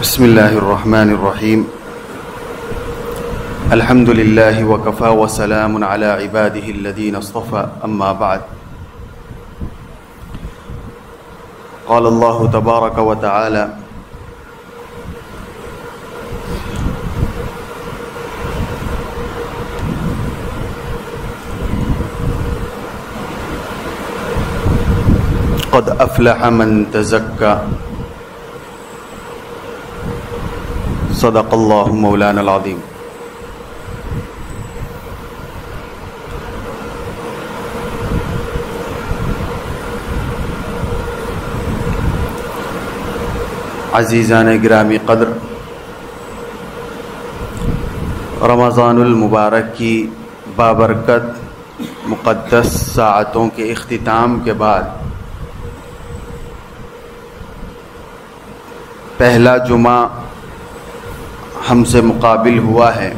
بسم اللہ الرحمن الرحیم الحمد للہ وکفى وسلام علی عباده الذین اصطفى اما بعد قال اللہ تبارک وتعالی قد افلح من تزکى صدق اللہ مولانا العظیم. عزیزان گرامی قدر، رمضان المبارک کی بابرکت مقدس ساعتوں کے اختتام کے بعد پہلا جمعہ ہم سے مقابل ہوا ہے.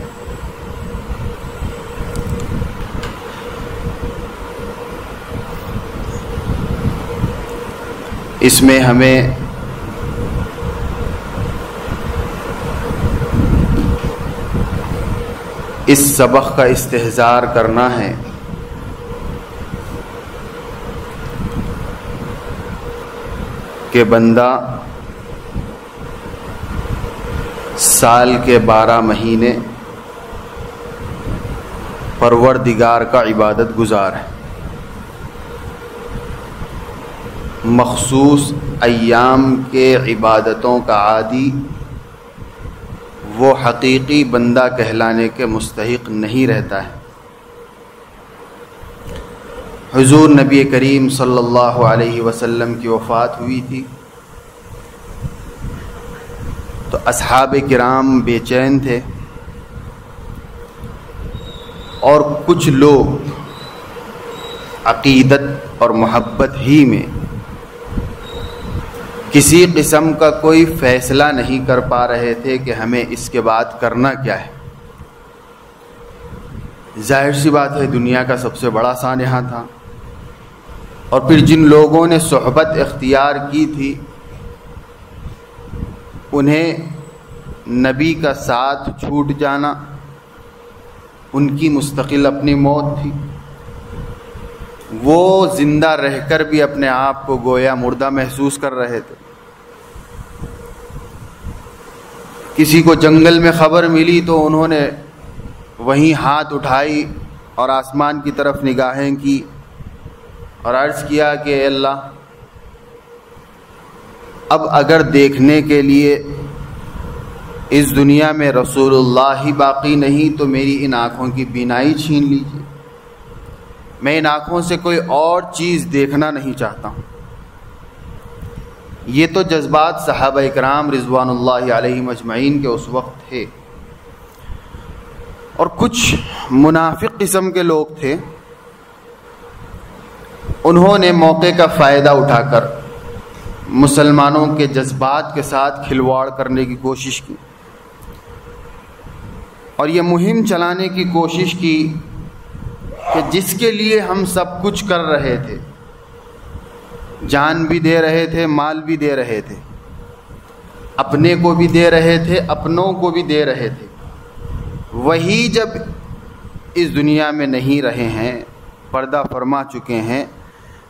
اس میں ہمیں اس سبق کا استحضار کرنا ہے کہ بندہ سال کے 12 مہینے پروردگار کا عبادت گزار ہے. مخصوص ایام کے عبادتوں کا عادی وہ حقیقی بندہ کہلانے کے مستحق نہیں رہتا ہے. حضور نبی کریم صلی اللہ علیہ وسلم کی وفات ہوئی تھی تو اصحاب کرام بے چین تھے اور کچھ لوگ عقیدت اور محبت ہی میں کسی قسم کا کوئی فیصلہ نہیں کر پا رہے تھے کہ ہمیں اس کے بعد کرنا کیا ہے. ظاہر سی بات ہے دنیا کا سب سے بڑا سانحہ تھا، اور پھر جن لوگوں نے صحبت اختیار کی تھی انہیں نبی کا ساتھ چھوٹ جانا، ان کی مستقل اپنی موت تھی. وہ زندہ رہ کر بھی اپنے آپ کو گویا مردہ محسوس کر رہے تھے. کسی کو جنگل میں خبر ملی تو انہوں نے وہیں ہاتھ اٹھائی اور آسمان کی طرف نگاہیں کی اور عرض کیا کہ اے اللہ، اب اگر دیکھنے کے لیے اس دنیا میں رسول اللہ ہی باقی نہیں تو میری ان آنکھوں کی بینائی چھین لیجیے. میں ان آنکھوں سے کوئی اور چیز دیکھنا نہیں چاہتا ہوں. یہ تو جذبات صحابہ کرام رضوان اللہ علیہم اجمعین کے اس وقت تھے. اور کچھ منافق قسم کے لوگ تھے، انہوں نے موقع کا فائدہ اٹھا کر مسلمانوں کے جذبات کے ساتھ کھلواڑ کرنے کی کوشش کی اور یہ مہم چلانے کی کوشش کی کہ جس کے لیے ہم سب کچھ کر رہے تھے، جان بھی دے رہے تھے، مال بھی دے رہے تھے، اپنے کو بھی دے رہے تھے، اپنوں کو بھی دے رہے تھے، وہی جب اس دنیا میں نہیں رہے ہیں، پردہ فرما چکے ہیں،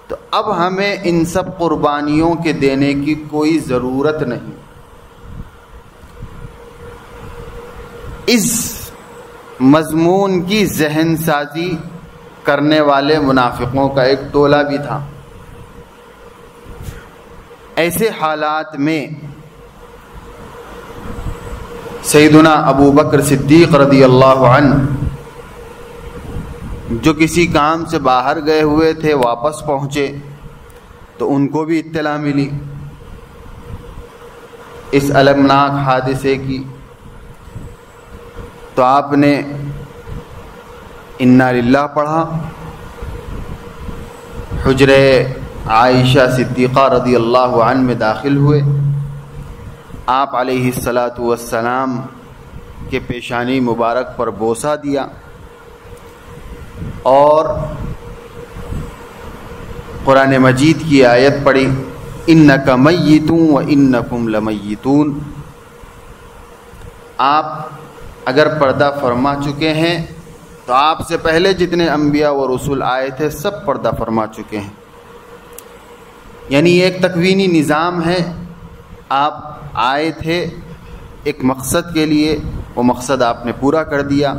تو اب ہمیں ان سب قربانیوں کے دینے کی کوئی ضرورت نہیں. اس مضمون کی ذہن سازی کرنے والے منافقوں کا ایک ٹولہ بھی تھا. ایسے حالات میں سیدنا ابو بکر صدیق رضی اللہ عنہ جو کسی کام سے باہر گئے ہوئے تھے واپس پہنچے تو ان کو بھی اطلاع ملی اس المناک حادثے کی. تو آپ نے انا للہ پڑھا، حجرے عائشہ صدیقہ رضی اللہ عنہ میں داخل ہوئے. آپ علیہ الصلاۃ والسلام کے پیشانی مبارک پر بوسہ دیا اور قرآن مجید کی آیت پڑھی، انک میتون و انکم لمیتون، آپ اگر پردہ فرما چکے ہیں تو آپ سے پہلے جتنے انبیاء و رسول آئے تھے سب پردہ فرما چکے ہیں. یعنی ایک تکوینی نظام ہے. آپ آئے تھے ایک مقصد کے لیے، وہ مقصد آپ نے پورا کر دیا،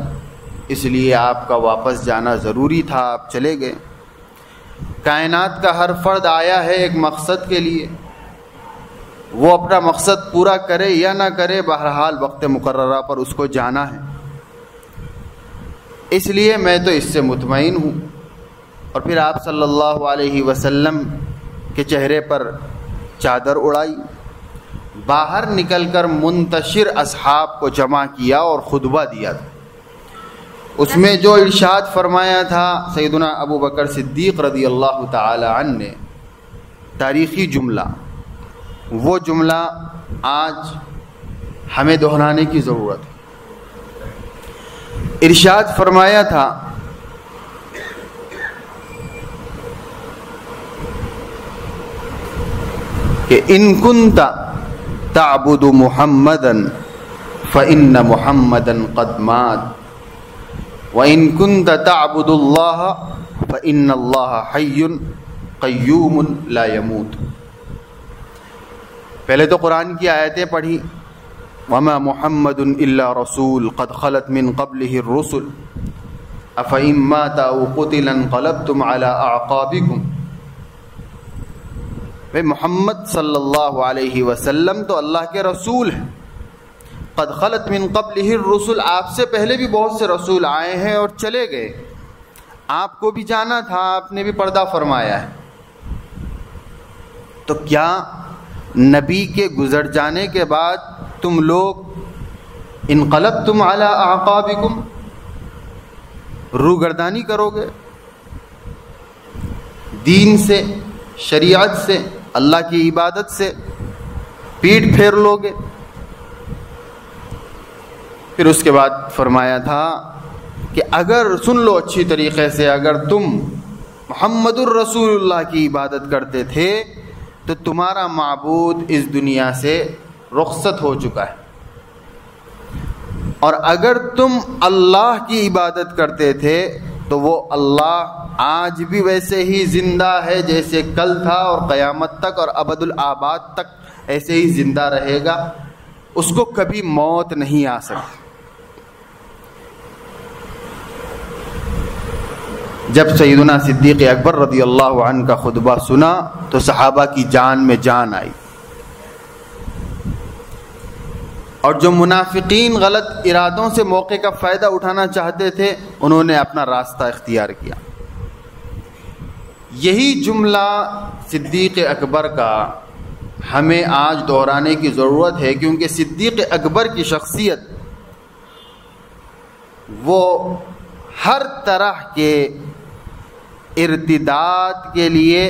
اس لیے آپ کا واپس جانا ضروری تھا، آپ چلے گئے. کائنات کا ہر فرد آیا ہے ایک مقصد کے لیے، وہ اپنا مقصد پورا کرے یا نہ کرے، بہرحال وقت مقررہ پر اس کو جانا ہے. اس لیے میں تو اس سے مطمئن ہوں. اور پھر آپ صلی اللہ علیہ وسلم کے چہرے پر چادر اڑائی، باہر نکل کر منتشر اصحاب کو جمع کیا اور خطبہ دیا تھا. اس میں جو ارشاد فرمایا تھا سیدنا ابو بکر صدیق رضی اللہ تعالی عنہ نے، تاریخی جملہ، وہ جملہ آج ہمیں دہرانے کی ضرورت ہے. ارشاد فرمایا تھا کہ ان کنت تعبد محمدا فإن محمدا قد مات وإن كنت تعبد الله فإن الله حي قیوم لا يموت. پہلے تو قرآن کی آیتیں پڑھی، وما محمد الا رسول قد خلت من قبله الرسل افإن مات او قتل انقلبتم على اعقابكم. بھئی محمد صلی اللہ علیہ وسلم تو اللہ کے رسول ہیں. قد خلت من قبلہ الرسل، آپ سے پہلے بھی بہت سے رسول آئے ہیں اور چلے گئے. آپ کو بھی جانا تھا، آپ نے بھی پردہ فرمایا ہے. تو کیا نبی کے گزر جانے کے بعد تم لوگ انقلبتم علی اعقابکم، روگردانی کرو گے، دین سے، شریعت سے، اللہ کی عبادت سے پیٹھ پھیر لو گے؟ پھر اس کے بعد فرمایا تھا کہ اگر سن لو اچھی طریقے سے، اگر تم محمد الرسول اللہ کی عبادت کرتے تھے تو تمہارا معبود اس دنیا سے رخصت ہو چکا ہے، اور اگر تم اللہ کی عبادت کرتے تھے تو وہ اللہ آج بھی ویسے ہی زندہ ہے جیسے کل تھا، اور قیامت تک اور ابد الآباد تک ایسے ہی زندہ رہے گا، اس کو کبھی موت نہیں آ سکتی. جب سیدنا صدیق اکبر رضی اللہ عنہ کا خطبہ سنا تو صحابہ کی جان میں جان آئی، اور جو منافقین غلط ارادوں سے موقع کا فائدہ اٹھانا چاہتے تھے انہوں نے اپنا راستہ اختیار کیا. یہی جملہ صدیق اکبر کا ہمیں آج دہرانے کی ضرورت ہے، کیونکہ صدیق اکبر کی شخصیت وہ ہر طرح کے ارتداد کے لیے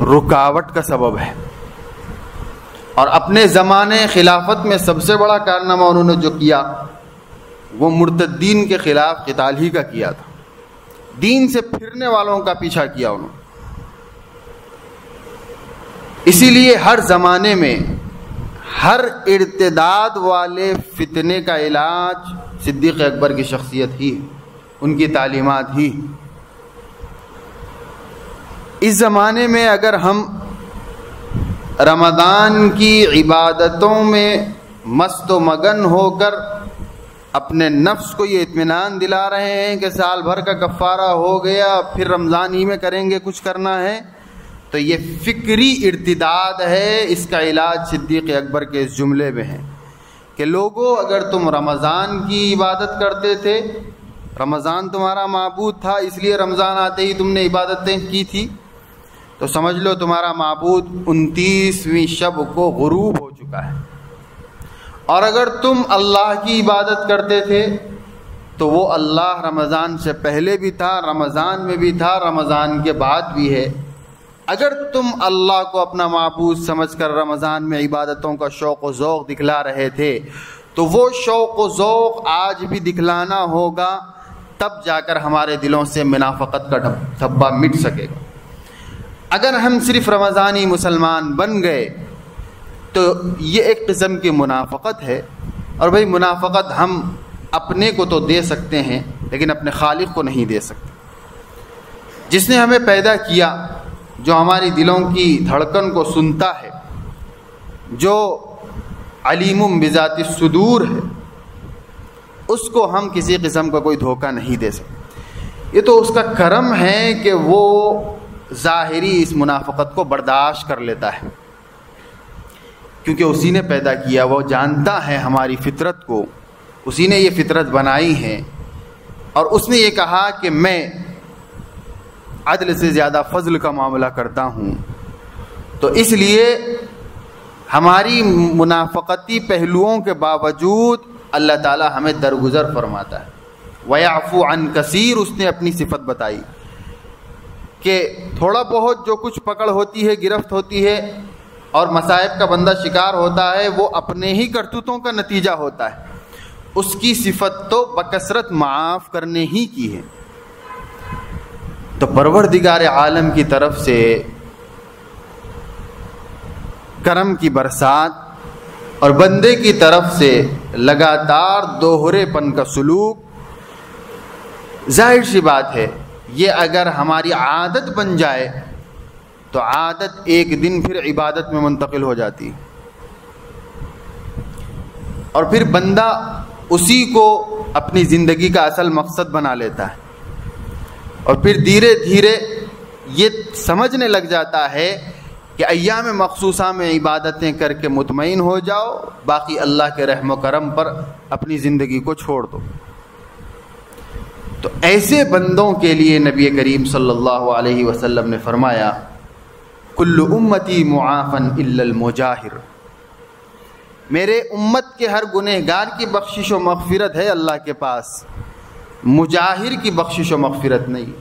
رکاوٹ کا سبب ہے. اور اپنے زمانے خلافت میں سب سے بڑا کارنامہ انہوں نے جو کیا وہ مرتدین کے خلاف قتال ہی کا کیا تھا. دین سے پھرنے والوں کا پیچھا کیا انہوں نے. اسی لیے ہر زمانے میں ہر ارتداد والے فتنے کا علاج صدیق اکبر کی شخصیت ہی، ان کی تعلیمات ہی. اس زمانے میں اگر ہم رمضان کی عبادتوں میں مست و مگن ہو کر اپنے نفس کو یہ اطمینان دلا رہے ہیں کہ سال بھر کا کفارہ ہو گیا، پھر رمضان ہی میں کریں گے کچھ کرنا ہے، تو یہ فکری ارتداد ہے. اس کا علاج صدیق اکبر کے اس جملے میں ہے کہ لوگوں، اگر تم رمضان کی عبادت کرتے تھے، رمضان تمہارا معبود تھا، اس لیے رمضان آتے ہی تم نے عبادتیں کی تھی، تو سمجھ لو تمہارا معبود 29ویں شب کو غروب ہو چکا ہے. اور اگر تم اللہ کی عبادت کرتے تھے تو وہ اللہ رمضان سے پہلے بھی تھا، رمضان میں بھی تھا، رمضان کے بعد بھی ہے. اگر تم اللہ کو اپنا معبود سمجھ کر رمضان میں عبادتوں کا شوق و ذوق دکھلا رہے تھے تو وہ شوق و ذوق آج بھی دکھلانا ہوگا، تب جا کر ہمارے دلوں سے منافقت کا دھبا مٹ سکے گا. اگر ہم صرف رمضانی مسلمان بن گئے تو یہ ایک قسم کی منافقت ہے. اور بھائی منافقت ہم اپنے کو تو دے سکتے ہیں لیکن اپنے خالق کو نہیں دے سکتے. جس نے ہمیں پیدا کیا، جو ہماری دلوں کی دھڑکن کو سنتا ہے، جو علیم بذات الصدور ہے، اس کو ہم کسی قسم کا کوئی دھوکہ نہیں دے سکتے. یہ تو اس کا کرم ہے کہ وہ ظاہری اس منافقت کو برداشت کر لیتا ہے، کیونکہ اسی نے پیدا کیا، وہ جانتا ہے ہماری فطرت کو، اسی نے یہ فطرت بنائی ہے، اور اس نے یہ کہا کہ میں عدل سے زیادہ فضل کا معاملہ کرتا ہوں. تو اس لیے ہماری منافقتی پہلوؤں کے باوجود اللہ تعالی ہمیں درگزر فرماتا ہے. وَيَعْفُو عَنْ كَثِيرٍ، اس نے اپنی صفت بتائی کہ تھوڑا بہت جو کچھ پکڑ ہوتی ہے، گرفت ہوتی ہے اور مصائب کا بندہ شکار ہوتا ہے، وہ اپنے ہی کرتوتوں کا نتیجہ ہوتا ہے. اس کی صفت تو بکثرت معاف کرنے ہی کی ہے. تو پروردگار عالم کی طرف سے کرم کی برسات اور بندے کی طرف سے لگاتار دوہرے پن کا سلوک، ظاہر سی بات ہے یہ اگر ہماری عادت بن جائے تو عادت ایک دن پھر عبادت میں منتقل ہو جاتی، اور پھر بندہ اسی کو اپنی زندگی کا اصل مقصد بنا لیتا ہے، اور پھر دھیرے دھیرے یہ سمجھنے لگ جاتا ہے کہ ایام مخصوصہ میں عبادتیں کر کے مطمئن ہو جاؤ، باقی اللہ کے رحم و کرم پر اپنی زندگی کو چھوڑ دو. تو ایسے بندوں کے لیے نبی کریم صلی اللہ علیہ وسلم نے فرمایا کل امتی معافن الا المجاہر، میرے امت کے ہر گنہگار کی بخشش و مغفرت ہے اللہ کے پاس، مجاہر کی بخشش و مغفرت نہیں.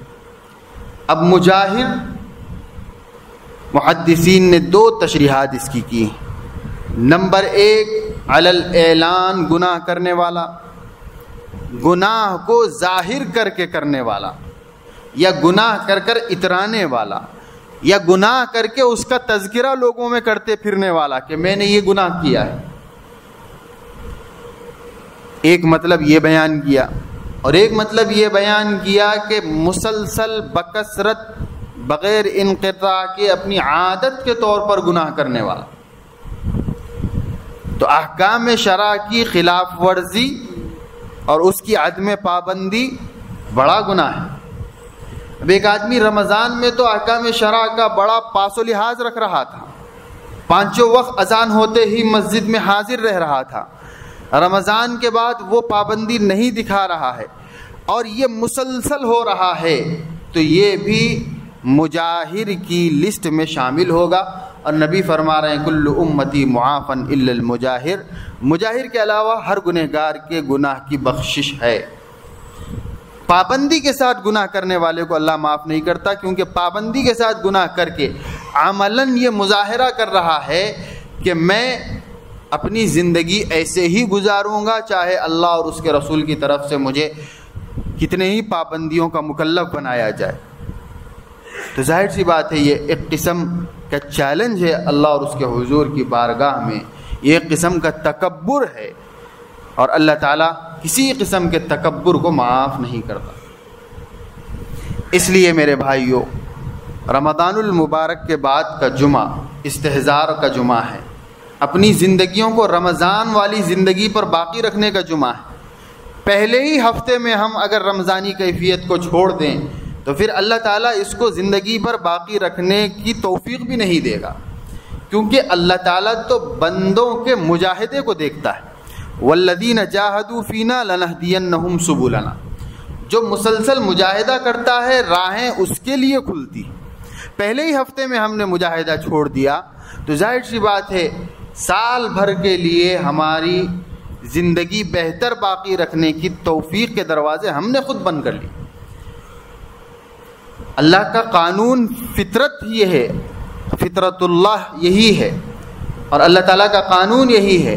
اب مجاہر محدثین نے دو تشریحات اس کی. نمبر ایک، علی الاعلان، گناہ کرنے والا، گناہ کو ظاہر کر کے کرنے والا، یا گناہ کر کر اترانے والا، یا گناہ کر کے اس کا تذکرہ لوگوں میں کرتے پھرنے والا کہ میں نے یہ گناہ کیا ہے. ایک مطلب یہ بیان کیا، اور ایک مطلب یہ بیان کیا کہ مسلسل بکثرت بغیر انقطاع کے اپنی عادت کے طور پر گناہ کرنے والا. تو احکام شرع کی خلاف ورزی اور اس کی عدم پابندی بڑا گناہ ہے. اب ایک آدمی رمضان میں تو احکام شرع کا بڑا پاس و لحاظ رکھ رہا تھا، پانچوں وقت اذان ہوتے ہی مسجد میں حاضر رہ رہا تھا، رمضان کے بعد وہ پابندی نہیں دکھا رہا ہے اور یہ مسلسل ہو رہا ہے، تو یہ بھی مجاہر کی لسٹ میں شامل ہوگا. اور نبی فرما رہے ہیں کل امتی معافن الا المجاہر، مجاہر کے علاوہ ہر گنہگار کے گناہ کی بخشش ہے. پابندی کے ساتھ گناہ کرنے والے کو اللہ معاف نہیں کرتا، کیونکہ پابندی کے ساتھ گناہ کر کے عملاً یہ مظاہرہ کر رہا ہے کہ میں اپنی زندگی ایسے ہی گزاروں گا چاہے اللہ اور اس کے رسول کی طرف سے مجھے کتنے ہی پابندیوں کا مکلف بنایا جائے. تو ظاہر سی بات ہے یہ ایک قسم کا چیلنج ہے اللہ اور اس کے حضور کی بارگاہ میں، یہ ایک قسم کا تکبر ہے، اور اللہ تعالیٰ کسی قسم کے تکبر کو معاف نہیں کرتا. اس لیے میرے بھائیوں، رمضان المبارک کے بعد کا جمعہ استحضار کا جمعہ ہے، اپنی زندگیوں کو رمضان والی زندگی پر باقی رکھنے کا جمعہ ہے. پہلے ہی ہفتے میں ہم اگر رمضانی کیفیت کو چھوڑ دیں تو پھر اللہ تعالیٰ اس کو زندگی بھر باقی رکھنے کی توفیق بھی نہیں دے گا، کیونکہ اللہ تعالیٰ تو بندوں کے مجاہدے کو دیکھتا ہے. والذین جاہدوا فینا لنہدینہم سبلنا، جو مسلسل مجاہدہ کرتا ہے راہیں اس کے لیے کھلتی. پہلے ہی ہفتے میں ہم نے مجاہدہ چھوڑ دیا تو ظاہر سی بات ہے سال بھر کے لیے ہماری زندگی بہتر باقی رکھنے کی توفیق کے دروازے ہم نے خود بند کر لی. اللہ کا قانون فطرت یہ ہے، فطرت اللہ یہی ہے، اور اللہ تعالیٰ کا قانون یہی ہے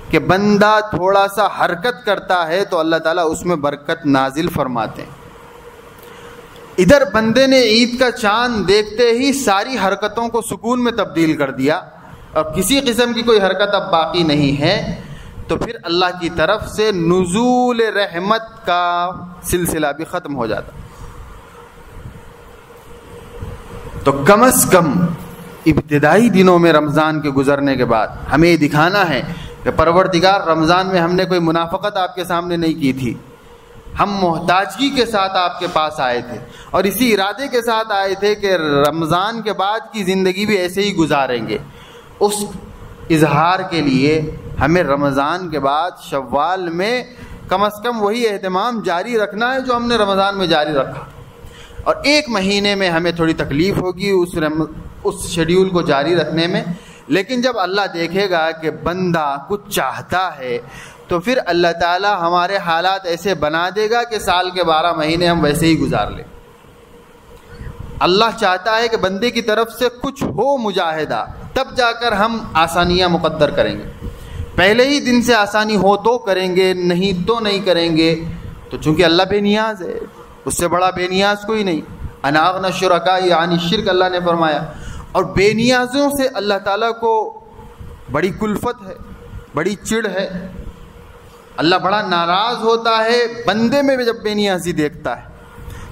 کہ بندہ تھوڑا سا حرکت کرتا ہے تو اللہ تعالیٰ اس میں برکت نازل فرماتے ہیں. ادھر بندے نے عید کا چاند دیکھتے ہی ساری حرکتوں کو سکون میں تبدیل کر دیا اور کسی قسم کی کوئی حرکت اب باقی نہیں ہے، تو پھر اللہ کی طرف سے نزول رحمت کا سلسلہ بھی ختم ہو جاتا. تو کم از کم ابتدائی دنوں میں رمضان کے گزرنے کے بعد ہمیں یہ دکھانا ہے کہ پروردگار رمضان میں ہم نے کوئی منافقت آپ کے سامنے نہیں کی تھی. ہم محتاجگی کے ساتھ آپ کے پاس آئے تھے اور اسی ارادے کے ساتھ آئے تھے کہ رمضان کے بعد کی زندگی بھی ایسے ہی گزاریں گے. اس اظہار کے لیے ہمیں رمضان کے بعد شوال میں کم از کم وہی اہتمام جاری رکھنا ہے جو ہم نے رمضان میں جاری رکھا. اور ایک مہینے میں ہمیں تھوڑی تکلیف ہوگی اس شیڈیول کو جاری رکھنے میں، لیکن جب اللہ دیکھے گا کہ بندہ کچھ چاہتا ہے تو پھر اللہ تعالی ہمارے حالات ایسے بنا دے گا کہ سال کے 12 مہینے ہم ویسے ہی گزار لیں. اللہ چاہتا ہے کہ بندے کی طرف سے کچھ ہو مجاہدہ، تب جا کر ہم آسانیاں مقدر کریں گے. پہلے ہی دن سے آسانی ہو تو کریں گے، نہیں تو نہیں کریں گے. تو چونکہ اللہ بے نیاز ہے، اس سے بڑا بے نیاز کوئی نہیں. انا اغنی الشرکاء عن الشرک اللہ نے فرمایا. اور بے نیازوں سے اللہ تعالیٰ کو بڑی کلفت ہے، بڑی چڑ ہے. اللہ بڑا ناراض ہوتا ہے بندے میں جب بے نیازی دیکھتا ہے.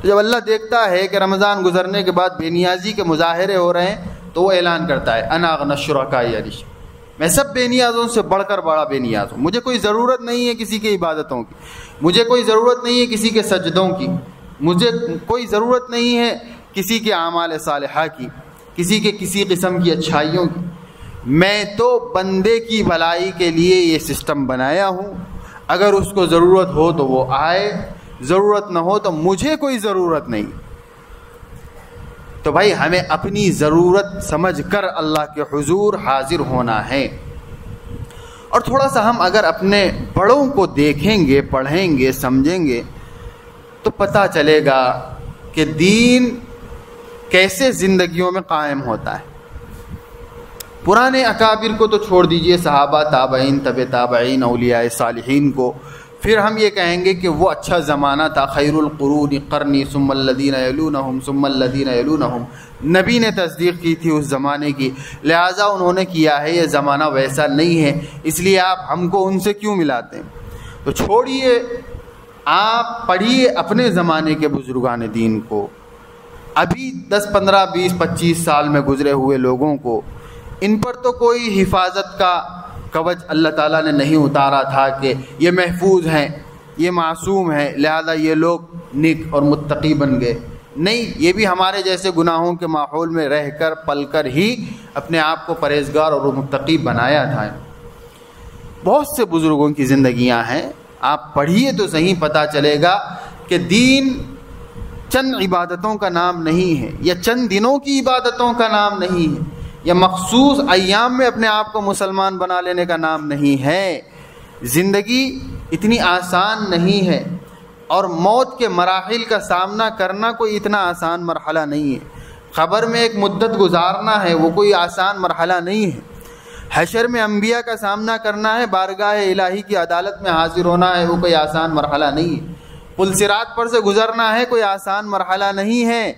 تو جب اللہ دیکھتا ہے کہ رمضان گزرنے کے بعد بے نیازی کے مظاہرے ہو رہے ہیں تو وہ اعلان کرتا ہے انا اغنی الشرکاء عن الشرک، میں سب بے نیازوں سے بڑھ کر بڑا بے نیاز ہوں. مجھے کوئی ضرورت نہیں ہے کسی کی عبادتوں کی، مجھے کوئی ضرورت نہیں ہے کسی کے سجدوں کی، مجھے کوئی ضرورت نہیں ہے کسی کے اعمال صالحہ کی، کسی کے کسی قسم کی اچھائیوں کی. میں تو بندے کی بھلائی کے لیے یہ سسٹم بنایا ہوں. اگر اس کو ضرورت ہو تو وہ آئے، ضرورت نہ ہو تو مجھے کوئی ضرورت نہیں. تو بھائی ہمیں اپنی ضرورت سمجھ کر اللہ کے حضور حاضر ہونا ہے. اور تھوڑا سا ہم اگر اپنے بڑوں کو دیکھیں گے، پڑھیں گے، سمجھیں گے تو پتہ چلے گا کہ دین کیسے زندگیوں میں قائم ہوتا ہے. پرانے اکابر کو تو چھوڑ دیجئے، صحابہ، تابعین، تبع تابعین، اولیاء صالحین کو، پھر ہم یہ کہیں گے کہ وہ اچھا زمانہ تھا. خیر القرون قرنی ثم الذین یلونہم ثم الذین یلونہم، نبی نے تصدیق کی تھی اس زمانے کی، لہٰذا انہوں نے کیا ہے. یہ زمانہ ویسا نہیں ہے، اس لیے آپ ہم کو ان سے کیوں ملاتے ہیں؟ تو چھوڑیے، آپ پڑھیے اپنے زمانے کے بزرگان دین کو، ابھی 10 15 20 25 سال میں گزرے ہوئے لوگوں کو. ان پر تو کوئی حفاظت کا کوچ اللہ تعالیٰ نے نہیں اتارا تھا کہ یہ محفوظ ہیں، یہ معصوم ہیں، لہذا یہ لوگ نیک اور متقی بن گئے. نہیں، یہ بھی ہمارے جیسے گناہوں کے ماحول میں رہ کر پل کر ہی اپنے آپ کو پرہیزگار اور متقی بنایا تھا. بہت سے بزرگوں کی زندگیاں ہیں، آپ پڑھیے تو صحیح، پتہ چلے گا کہ دین چند عبادتوں کا نام نہیں ہے، یا چند دنوں کی عبادتوں کا نام نہیں ہے، یا مخصوص ایام میں اپنے آپ کو مسلمان بنا لینے کا نام نہیں ہے. زندگی اتنی آسان نہیں ہے، اور موت کے مراحل کا سامنا کرنا کوئی اتنا آسان مرحلہ نہیں ہے. قبر میں ایک مدت گزارنا ہے، وہ کوئی آسان مرحلہ نہیں ہے. حشر میں انبیاء کا سامنا کرنا ہے، بارگاہ الہی کی عدالت میں حاضر ہونا ہے، وہ کوئی آسان مرحلہ نہیں ہے. پل صراط پر سے گزرنا ہے، کوئی آسان مرحلہ نہیں ہے.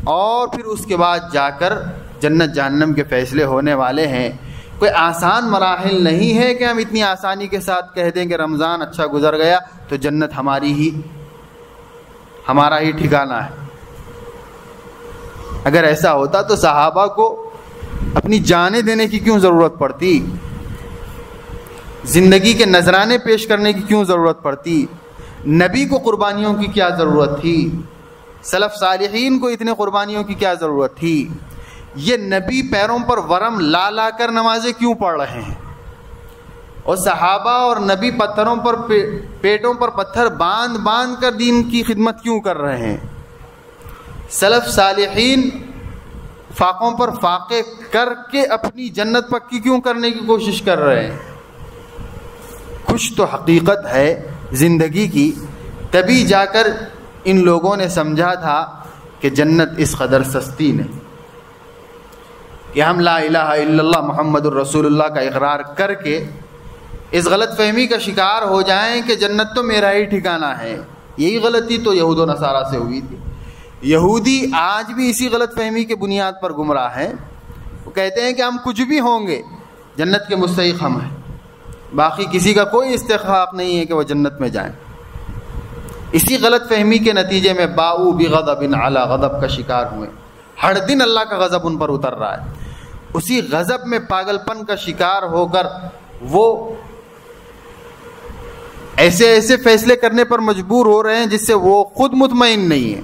اور پھر اس کے بعد جا کر جنت جہنم کے فیصلے ہونے والے ہیں. کوئی آسان مراحل نہیں ہے کہ ہم اتنی آسانی کے ساتھ کہہ دیں کہ رمضان اچھا گزر گیا تو جنت ہمارا ہی ٹھکانہ ہے. اگر ایسا ہوتا تو صحابہ کو اپنی جانیں دینے کی کیوں ضرورت پڑتی؟ زندگی کے نذرانے پیش کرنے کی کیوں ضرورت پڑتی؟ نبی کو قربانیوں کی کیا ضرورت تھی؟ سلف صالحین کو اتنے قربانیوں کی کیا ضرورت تھی؟ یہ نبی پیروں پر ورم لا لا کر نمازیں کیوں پڑھ رہے ہیں؟ اور صحابہ اور نبی پتھروں پر پیٹوں پر پتھر باندھ باندھ کر دین کی خدمت کیوں کر رہے ہیں؟ سلف صالحین فاقوں پر فاقے کر کے اپنی جنت پکی کیوں کرنے کی کوشش کر رہے ہیں؟ کچھ تو حقیقت ہے زندگی کی، تبھی جا کر ان لوگوں نے سمجھا تھا کہ جنت اس قدر سستی نہیں کہ ہم لا الہ الا اللہ محمد الرسول اللہ کا اقرار کر کے اس غلط فہمی کا شکار ہو جائیں کہ جنت تو میرا ہی ٹھکانہ ہے. یہی غلطی تو یہود و نصارہ سے ہوئی تھی. یہودی آج بھی اسی غلط فہمی کے بنیاد پر گمراہ ہیں. وہ کہتے ہیں کہ ہم کچھ بھی ہوں گے، جنت کے مستحق ہم ہیں. باقی کسی کا کوئی استحقاق نہیں ہے کہ وہ جنت میں جائیں۔ اسی غلط فہمی کے نتیجے میں باؤ بغضب علی غضب کا شکار ہوئے، ہر دن اللہ کا غضب ان پر اتر رہا ہے۔ اسی غضب میں پاگل پن کا شکار ہو کر وہ ایسے ایسے فیصلے کرنے پر مجبور ہو رہے ہیں جس سے وہ خود مطمئن نہیں ہے۔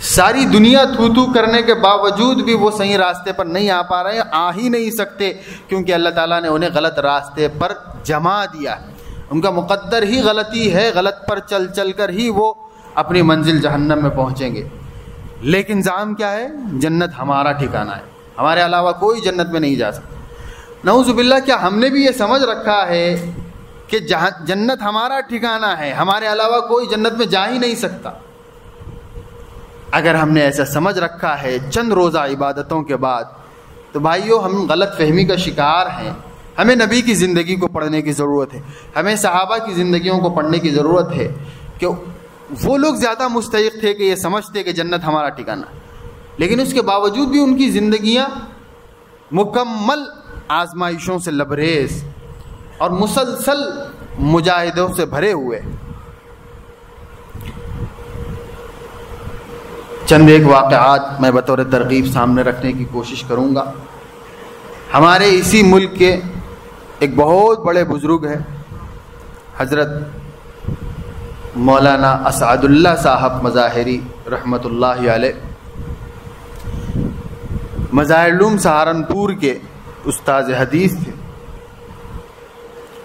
ساری دنیا تھو کرنے کے باوجود بھی وہ صحیح راستے پر نہیں آ پا رہے ہیں، آ ہی نہیں سکتے، کیونکہ اللہ تعالیٰ نے انہیں غلط راستے پر جما دیا ہے۔ ان کا مقدر ہی غلطی ہے، غلط پر چل چل کر ہی وہ اپنی منزل جہنم میں پہنچیں گے۔ لیکن زعم کیا ہے؟ جنت ہمارا ٹھکانہ ہے، ہمارے علاوہ کوئی جنت میں نہیں جا سکتا۔ نعوذ باللہ، کیا ہم نے بھی یہ سمجھ رکھا ہے کہ جنت ہمارا ٹھکانہ ہے، ہمارے علاوہ کوئی جنت میں جا ہی نہیں سکتا؟ اگر ہم نے ایسا سمجھ رکھا ہے چند روزہ عبادتوں کے بعد، تو بھائیو ہم غلط فہمی کا شکار ہیں۔ ہمیں نبی کی زندگی کو پڑھنے کی ضرورت ہے، ہمیں صحابہ کی زندگیوں کو پڑھنے کی ضرورت ہے کہ وہ لوگ زیادہ مستحق تھے کہ یہ سمجھتے کہ جنت ہمارا ٹھکانہ، لیکن اس کے باوجود بھی ان کی زندگیاں مکمل آزمائشوں سے لبریز اور مسلسل مجاہدوں سے بھرے ہوئے۔ چند ایک واقعات میں بطور ترغیب سامنے رکھنے کی کوشش کروں گا۔ ہمارے اسی ملک کے ایک بہت بڑے بزرگ ہیں، حضرت مولانا اسعد اللہ صاحب مظاہری رحمۃ اللہ علیہ، مظاہر علوم سہارنپور کے استاذ حدیث تھے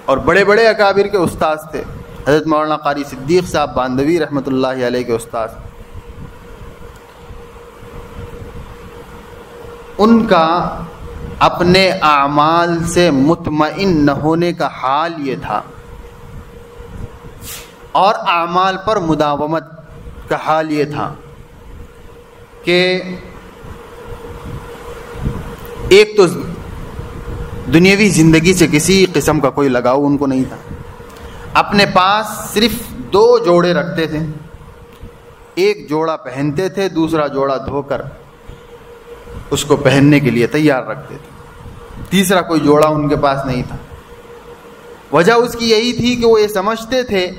اور بڑے بڑے اکابر کے استاذ تھے۔ حضرت مولانا قاری صدیق صاحب باندوی رحمۃ اللہ علیہ کے استاذ۔ ان کا اپنے اعمال سے مطمئن نہ ہونے کا حال یہ تھا، اور اعمال پر مداومت کا حال یہ تھا کہ ایک تو دنیاوی زندگی سے کسی قسم کا کوئی لگاؤ ان کو نہیں تھا، اپنے پاس صرف 2 جوڑے رکھتے تھے، ایک جوڑا پہنتے تھے، دوسرا جوڑا دھو کر اس کو پہننے کے لیے تیار رکھتے تھے، تیسرا کوئی جوڑا ان کے پاس نہیں تھا۔ وجہ اس کی یہی تھی کہ وہ یہ سمجھتے تھے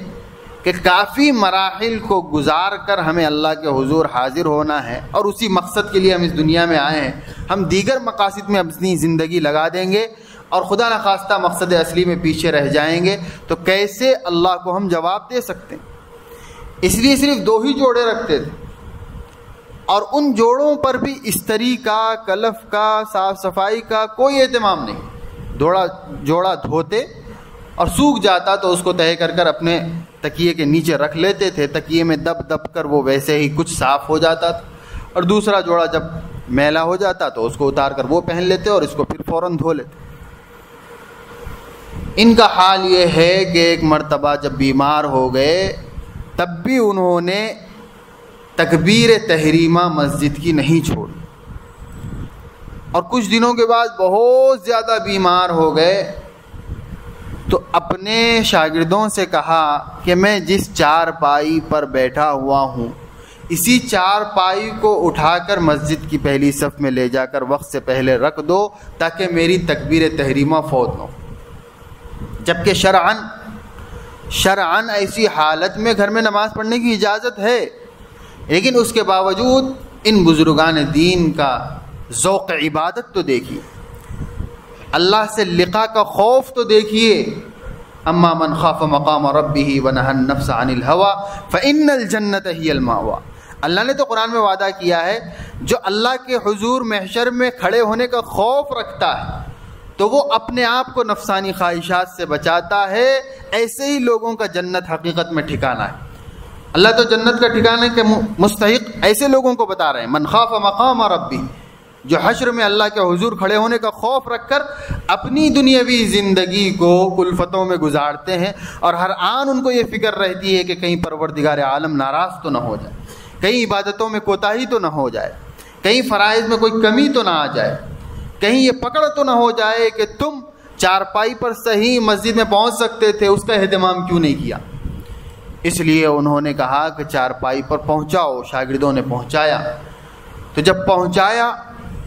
کہ کافی مراحل کو گزار کر ہمیں اللہ کے حضور حاضر ہونا ہے، اور اسی مقصد کے لیے ہم اس دنیا میں آئے ہیں۔ ہم دیگر مقاصد میں اپنی زندگی لگا دیں گے اور خدا نخواستہ مقصد اصلی میں پیچھے رہ جائیں گے تو کیسے اللہ کو ہم جواب دے سکتے ہیں؟ اس لیے صرف 2 ہی جوڑے رکھتے تھے، اور ان جوڑوں پر بھی استری کا، کلف کا، صاف صفائی کا کوئی اہتمام نہیں۔ جوڑا دھوتے اور سوکھ جاتا تو اس کو تہہ کر کر اپنے تکیے کے نیچے رکھ لیتے تھے، تکیے میں دب دب کر وہ ویسے ہی کچھ صاف ہو جاتا تھا، اور دوسرا جوڑا جب میلا ہو جاتا تو اس کو اتار کر وہ پہن لیتے اور اس کو پھر فوراً دھو لیتے۔ ان کا حال یہ ہے کہ ایک مرتبہ جب بیمار ہو گئے تب بھی انہوں نے تکبیر تحریمہ مسجد کی نہیں چھوڑی، اور کچھ دنوں کے بعد بہت زیادہ بیمار ہو گئے تو اپنے شاگردوں سے کہا کہ میں جس چارپائی پر بیٹھا ہوا ہوں اسی چارپائی کو اٹھا کر مسجد کی پہلی صف میں لے جا کر وقت سے پہلے رکھ دو تاکہ میری تکبیر تحریمہ فوت نہ ہو۔ جبکہ شرعاً ایسی حالت میں گھر میں نماز پڑھنے کی اجازت ہے، لیکن اس کے باوجود ان بزرگان دین کا ذوق عبادت تو دیکھیے، اللہ سے لقاء کا خوف تو دیکھیے۔ اما من خاف مقام ربہ ونہى النفس عن الهوى فإن الجنة هي المأوى۔ اللہ نے تو قرآن میں وعدہ کیا ہے جو اللہ کے حضور محشر میں کھڑے ہونے کا خوف رکھتا ہے تو وہ اپنے آپ کو نفسانی خواہشات سے بچاتا ہے، ایسے ہی لوگوں کا جنت حقیقت میں ٹھکانہ ہے۔ اللہ تو جنت کا ٹھکانے کے مستحق ایسے لوگوں کو بتا رہے ہیں، من خاف مقام ربی، جو حشر میں اللہ کے حضور کھڑے ہونے کا خوف رکھ کر اپنی دنیاوی زندگی کو کلفتوں میں گزارتے ہیں، اور ہر آن ان کو یہ فکر رہتی ہے کہ کہیں پروردگار عالم ناراض تو نہ ہو جائے، کہیں عبادتوں میں کوتاہی تو نہ ہو جائے، کہیں فرائض میں کوئی کمی تو نہ آ جائے، کہیں یہ پکڑ تو نہ ہو جائے کہ تم چارپائی پر صحیح مسجد میں پہنچ سکتے تھے، اس کا اہتمام کیوں نہیں کیا۔ اس لیے انہوں نے کہا کہ چارپائی پر پہنچاؤ۔ شاگردوں نے پہنچایا، تو جب پہنچایا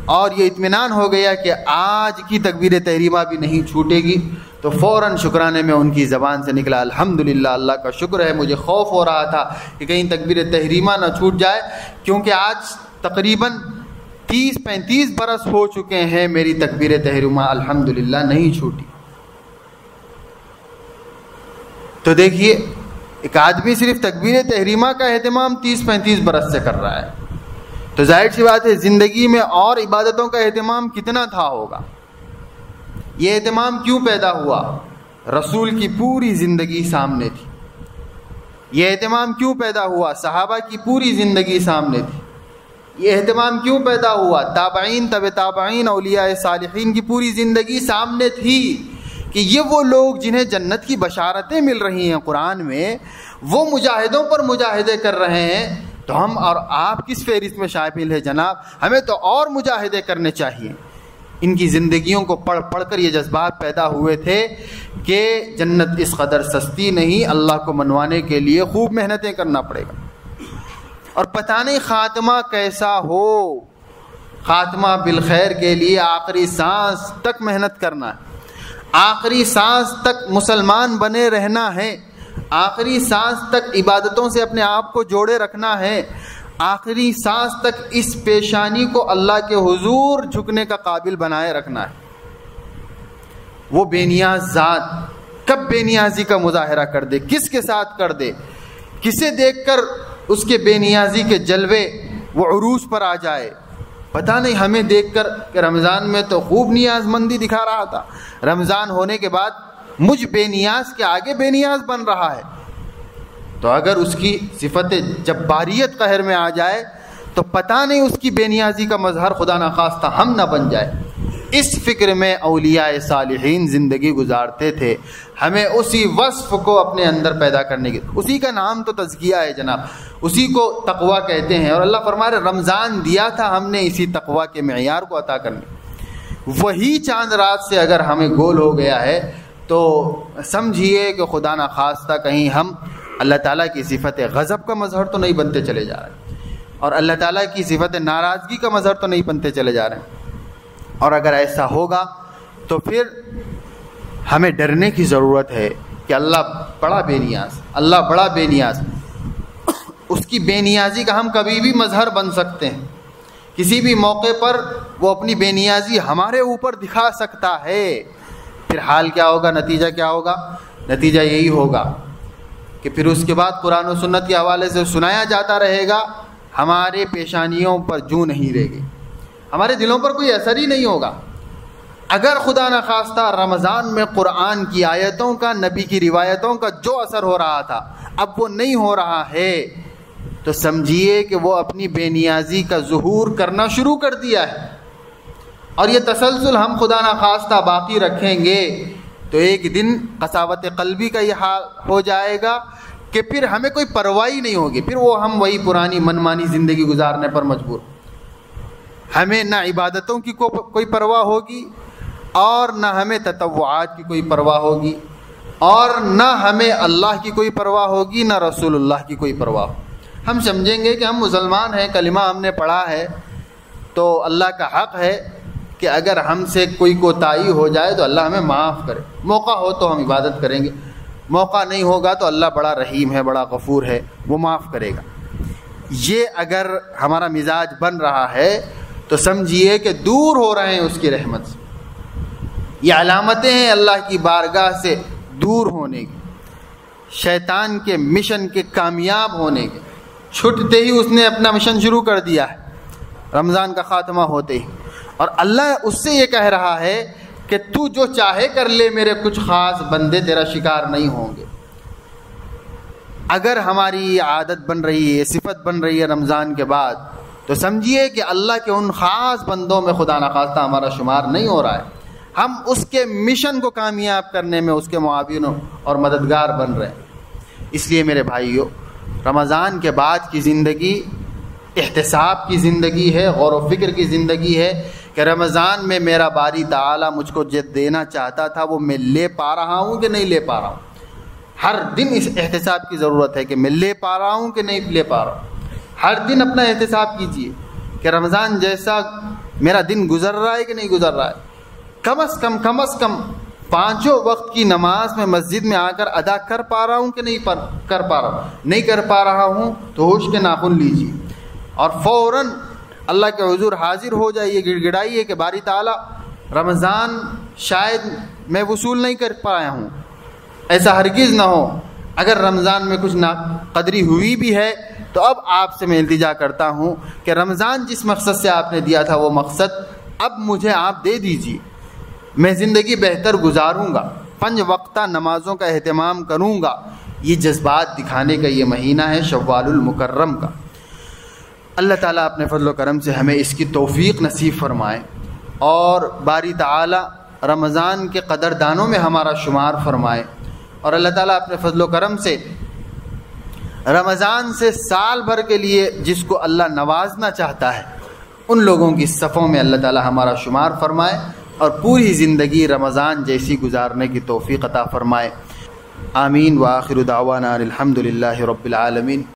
اور یہ اطمینان ہو گیا کہ آج کی تکبیر تحریمہ بھی نہیں چھوٹے گی، تو فوراً شکرانے میں ان کی زبان سے نکلا الحمدللہ، اللہ کا شکر ہے۔ مجھے خوف ہو رہا تھا کہ کہیں تکبیر تحریمہ نہ چھوٹ جائے، کیونکہ آج تقریباً 30-35 برس ہو چکے ہیں میری تکبیر تحریمہ الحمدللہ نہیں چھوٹی۔ تو دیکھیے ایک آدمی صرف تکبیر تحریمہ کا اہتمام 30-35 برس سے کر رہا ہے، تو ظاہر سی بات ہے زندگی میں اور عبادتوں کا اہتمام کتنا تھا ہوگا۔ یہ اہتمام کیوں پیدا ہوا؟ رسول کی پوری زندگی سامنے تھی۔ یہ اہتمام کیوں پیدا ہوا؟ صحابہ کی پوری زندگی سامنے تھی۔ یہ اہتمام کیوں پیدا ہوا؟ تابعین، تبع تابعین، اولیاء صالحین کی پوری زندگی سامنے تھی کہ یہ وہ لوگ جنہیں جنت کی بشارتیں مل رہی ہیں قرآن میں، وہ مجاہدوں پر مجاہدے کر رہے ہیں، تو ہم اور آپ کس فہرست میں شامل ہے جناب؟ ہمیں تو اور مجاہدے کرنے چاہیے۔ ان کی زندگیوں کو پڑھ پڑھ کر یہ جذبات پیدا ہوئے تھے کہ جنت اس قدر سستی نہیں، اللہ کو منوانے کے لیے خوب محنتیں کرنا پڑے گا، اور پتہ نہیں خاتمہ کیسا ہو۔ خاتمہ بالخیر کے لیے آخری سانس تک محنت کرنا ہے، آخری سانس تک مسلمان بنے رہنا ہے، آخری سانس تک عبادتوں سے اپنے آپ کو جوڑے رکھنا ہے، آخری سانس تک اس پیشانی کو اللہ کے حضور جھکنے کا قابل بنائے رکھنا ہے۔ وہ بے نیاز ذات کب بے نیازی کا مظاہرہ کر دے، کس کے ساتھ کر دے، کسے دیکھ کر اس کے بے نیازی کے جلوے وہ عروج پر آ جائے۔ پتہ نہیں ہمیں دیکھ کر کہ رمضان میں تو خوب نیاز مندی دکھا رہا تھا، رمضان ہونے کے بعد مجھ بے نیاز کے آگے بے نیاز بن رہا ہے۔ تو اگر اس کی صفت جباریت قہر میں آ جائے تو پتہ نہیں اس کی بے نیازی کا مظہر خدا نخواستہ ہم نہ بن جائے۔ اس فکر میں اولیاء صالحین زندگی گزارتے تھے۔ ہمیں اسی وصف کو اپنے اندر پیدا کرنے کی، اسی کا نام تو تزکیہ ہے جناب، اسی کو تقویٰ کہتے ہیں، اور اللہ فرما رہے رمضان دیا تھا ہم نے اسی تقویٰ کے معیار کو عطا کرنے۔ وہی چاند رات سے اگر ہمیں گول ہو گیا ہے تو سمجھیے کہ خدا نخواستہ کہیں ہم اللہ تعالیٰ کی صفت غضب کا مظہر تو نہیں بنتے چلے جا رہے، اور اللہ تعالیٰ کی صفت ناراضگی کا مظہر تو نہیں بنتے چلے جا رہے ہیں۔ اور اگر ایسا ہوگا تو پھر ہمیں ڈرنے کی ضرورت ہے کہ اللہ بڑا بے نیاز، اللہ بڑا بے نیاز، اس کی بے نیازی کا ہم کبھی بھی مظہر بن سکتے ہیں۔ کسی بھی موقع پر وہ اپنی بے نیازی ہمارے اوپر دکھا سکتا ہے۔ پھر حال کیا ہوگا، نتیجہ کیا ہوگا؟ نتیجہ یہی ہوگا کہ پھر اس کے بعد قرآن و سنت کے حوالے سے سنایا جاتا رہے گا، ہمارے پیشانیوں پر جو نہیں رہے گی، ہمارے دلوں پر کوئی اثر ہی نہیں ہوگا۔ اگر خدا نخواستہ رمضان میں قرآن کی آیتوں کا، نبی کی روایتوں کا جو اثر ہو رہا تھا اب وہ نہیں ہو رہا ہے، تو سمجھیے کہ وہ اپنی بے نیازی کا ظہور کرنا شروع کر دیا ہے۔ اور یہ تسلسل ہم خدا نخواستہ باقی رکھیں گے تو ایک دن قساوت قلبی کا یہ حال ہو جائے گا کہ پھر ہمیں کوئی پرواہ نہیں ہوگی، پھر وہ ہم وہی پرانی منمانی زندگی گزارنے پر مجبور۔ ہمیں نہ عبادتوں کی کوئی پرواہ ہوگی، اور نہ ہمیں تطوعات کی کوئی پرواہ ہوگی، اور نہ ہمیں اللہ کی کوئی پرواہ ہوگی، نہ رسول اللہ کی کوئی پرواہ ہوگی۔ ہم سمجھیں گے کہ ہم مسلمان ہیں، کلمہ ہم نے پڑھا ہے، تو اللہ کا حق ہے کہ اگر ہم سے کوئی کوتاہی ہو جائے تو اللہ ہمیں معاف کرے، موقع ہو تو ہم عبادت کریں گے، موقع نہیں ہوگا تو اللہ بڑا رحیم ہے، بڑا غفور ہے، وہ معاف کرے گا۔ یہ اگر ہمارا مزاج بن رہا ہے تو سمجھیے کہ دور ہو رہے ہیں اس کی رحمت سے۔ یہ علامتیں ہیں اللہ کی بارگاہ سے دور ہونے کی، شیطان کے مشن کے کامیاب ہونے کے۔ چھٹتے ہی اس نے اپنا مشن شروع کر دیا ہے رمضان کا خاتمہ ہوتے ہی، اور اللہ اس سے یہ کہہ رہا ہے کہ تو جو چاہے کر لے، میرے کچھ خاص بندے تیرا شکار نہیں ہوں گے۔ اگر ہماری عادت بن رہی ہے، صفت بن رہی ہے رمضان کے بعد، تو سمجھیے کہ اللہ کے ان خاص بندوں میں خدا نخواستہ ہمارا شمار نہیں ہو رہا ہے۔ ہم اس کے مشن کو کامیاب کرنے میں اس کے معاون اور مددگار بن رہے ہیں۔ اس لیے میرے بھائیو، رمضان کے بعد کی زندگی احتساب کی زندگی ہے، غور و فکر کی زندگی ہے کہ رمضان میں میرا باری تعالیٰ مجھ کو جو دینا چاہتا تھا وہ میں لے پا رہا ہوں کہ نہیں لے پا رہا ہوں۔ ہر دن اس احتساب کی ضرورت ہے کہ میں لے پا رہا ہوں کہ نہیں لے پا رہا ہوں۔ ہر دن اپنا احتساب کیجیے کہ رمضان جیسا میرا دن گزر رہا ہے کہ نہیں گزر رہا ہے؟ کم از کم 5 وقت کی نماز میں مسجد میں آ کر ادا کر پا رہا ہوں کہ نہیں کر پا رہا ہوں؟ نہیں کر پا رہا ہوں تو ہوش کے ناخن لیجیے اور فوراً اللہ کے حضور حاضر ہو جائیے، گڑ گڑائیے کہ باری تعالیٰ رمضان شاید میں وصول نہیں کر پایا ہوں، ایسا ہرگز نہ ہو۔ اگر رمضان میں کچھ ناقدری ہوئی بھی ہے تو اب آپ سے میں التجا کرتا ہوں کہ رمضان جس مقصد سے آپ نے دیا تھا وہ مقصد اب مجھے آپ دے دیجیے، میں زندگی بہتر گزاروں گا، 5 وقتہ نمازوں کا اہتمام کروں گا۔ یہ جذبات دکھانے کا یہ مہینہ ہے شوال المکرم کا۔ اللہ تعالیٰ اپنے فضل و کرم سے ہمیں اس کی توفیق نصیب فرمائے اور باری تعالیٰ رمضان کے قدردانوں میں ہمارا شمار فرمائے، اور اللہ تعالیٰ اپنے فضل و کرم سے رمضان سے سال بھر کے لیے جس کو اللہ نوازنا چاہتا ہے ان لوگوں کی صفوں میں اللہ تعالیٰ ہمارا شمار فرمائے اور پوری زندگی رمضان جیسی گزارنے کی توفیق عطا فرمائے۔ آمین۔ وآخر دعوانا الحمد للہ رب العالمین۔